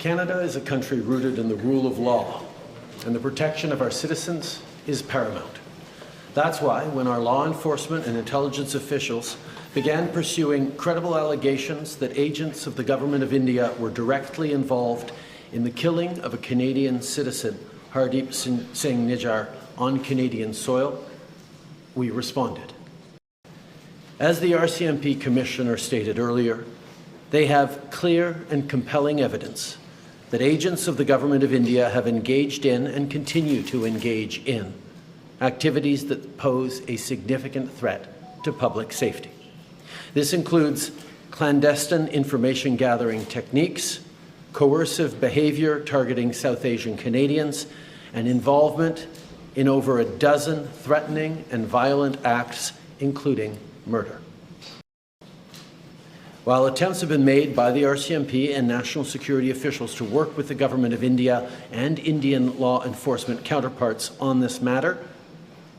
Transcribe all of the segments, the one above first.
Canada is a country rooted in the rule of law, and the protection of our citizens is paramount. That's why, when our law enforcement and intelligence officials began pursuing credible allegations that agents of the Government of India were directly involved in the killing of a Canadian citizen, Hardeep Singh Nijjar, on Canadian soil, we responded. As the RCMP Commissioner stated earlier, they have clear and compelling evidence that agents of the Government of India have engaged in and continue to engage in activities that pose a significant threat to public safety. This includes clandestine information gathering techniques, coercive behavior targeting South Asian Canadians, and involvement in over a dozen threatening and violent acts, including murder. While attempts have been made by the RCMP and national security officials to work with the Government of India and Indian law enforcement counterparts on this matter,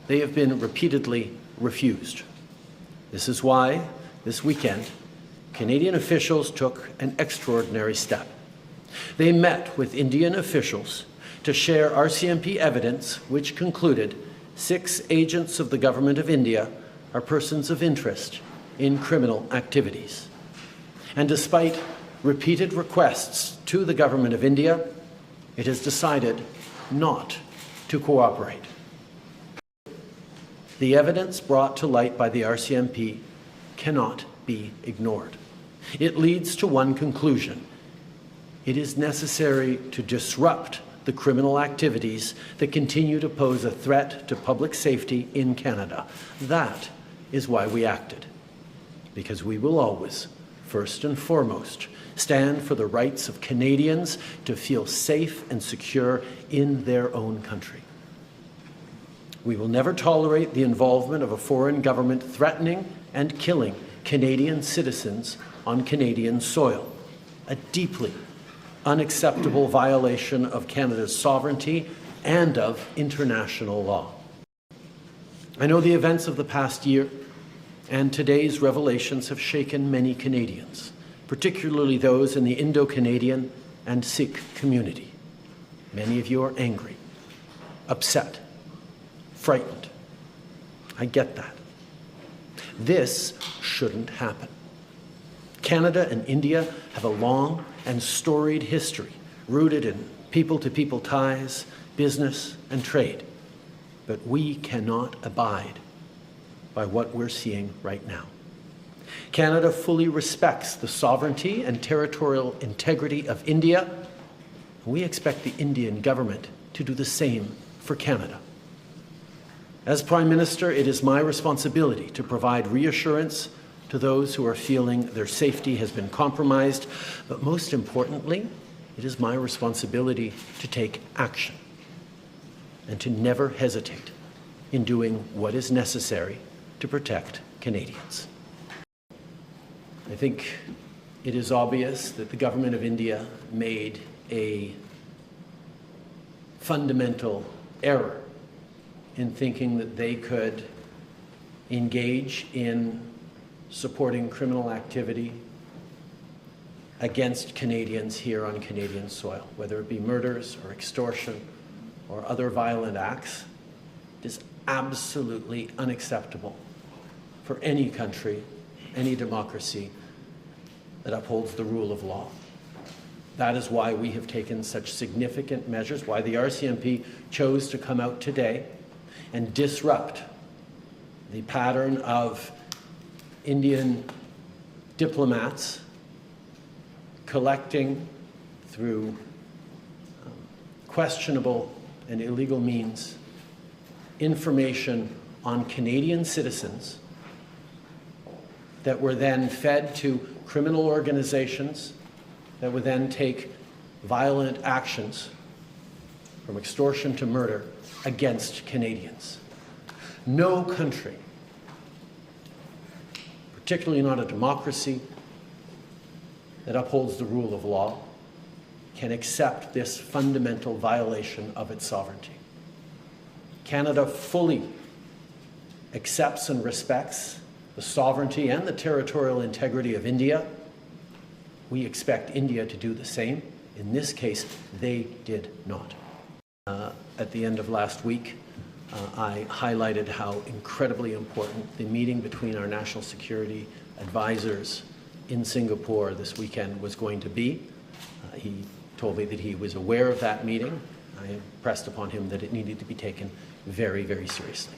they have been repeatedly refused. This is why, this weekend, Canadian officials took an extraordinary step. They met with Indian officials to share RCMP evidence which concluded 6 agents of the Government of India are persons of interest in criminal activities. And despite repeated requests to the Government of India, it has decided not to cooperate. The evidence brought to light by the RCMP cannot be ignored. It leads to one conclusion. It is necessary to disrupt the criminal activities that continue to pose a threat to public safety in Canada. That is why we acted, because we will always, first and foremost, stand for the rights of Canadians to feel safe and secure in their own country. We will never tolerate the involvement of a foreign government threatening and killing Canadian citizens on Canadian soil, a deeply unacceptable violation of Canada's sovereignty and of international law. I know the events of the past year and today's revelations have shaken many Canadians, particularly those in the Indo-Canadian and Sikh community. Many of you are angry, upset, frightened. I get that. This shouldn't happen. Canada and India have a long and storied history rooted in people-to-people ties, business and trade. But we cannot abide by what we're seeing right now. Canada fully respects the sovereignty and territorial integrity of India. We expect the Indian government to do the same for Canada. As Prime Minister, it is my responsibility to provide reassurance to those who are feeling their safety has been compromised, but most importantly, it is my responsibility to take action and to never hesitate in doing what is necessary to protect Canadians. I think it is obvious that the Government of India made a fundamental error in thinking that they could engage in supporting criminal activity against Canadians here on Canadian soil, whether it be murders or extortion or other violent acts. It is absolutely unacceptable for any country, any democracy that upholds the rule of law. That is why we have taken such significant measures, why the RCMP chose to come out today and disrupt the pattern of Indian diplomats collecting through questionable and illegal means information on Canadian citizens that were then fed to criminal organizations that would then take violent actions from extortion to murder against Canadians. No country, particularly not a democracy that upholds the rule of law, can accept this fundamental violation of its sovereignty. Canada fully accepts and respects the sovereignty and the territorial integrity of India. We expect India to do the same. In this case, they did not. At the end of last week, I highlighted how incredibly important the meeting between our national security advisors in Singapore this weekend was going to be. He told me that he was aware of that meeting. I impressed upon him that it needed to be taken very, very seriously.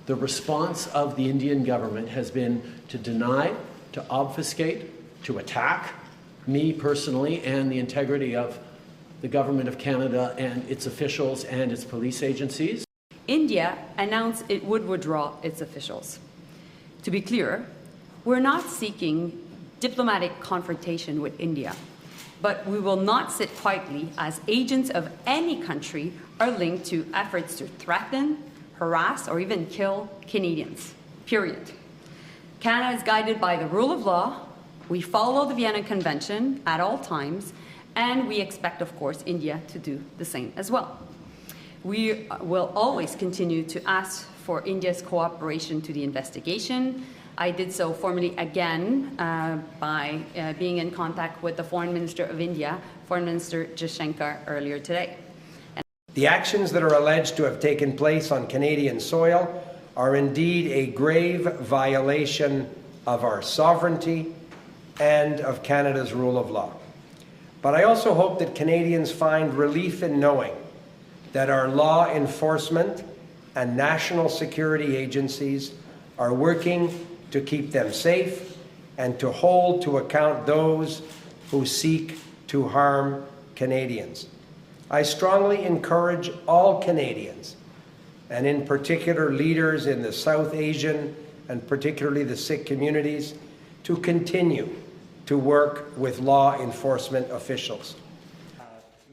The response of the Indian government has been to deny, to obfuscate, to attack me personally and the integrity of the Government of Canada and its officials and its police agencies. India announced it would withdraw its officials. To be clear, we're not seeking diplomatic confrontation with India, but we will not sit quietly as agents of any country are linked to efforts to threaten, harass, or even kill Canadians, period. Canada is guided by the rule of law. We follow the Vienna Convention at all times, and we expect, of course, India to do the same as well. We will always continue to ask for India's cooperation to the investigation. I did so formally again by being in contact with the Foreign Minister of India, Foreign Minister Jaishankar, earlier today. The actions that are alleged to have taken place on Canadian soil are indeed a grave violation of our sovereignty and of Canada's rule of law. But I also hope that Canadians find relief in knowing that our law enforcement and national security agencies are working to keep them safe and to hold to account those who seek to harm Canadians. I strongly encourage all Canadians, and in particular leaders in the South Asian and particularly the Sikh communities, to continue to work with law enforcement officials.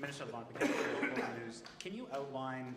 Minister of Law and Protection, can you outline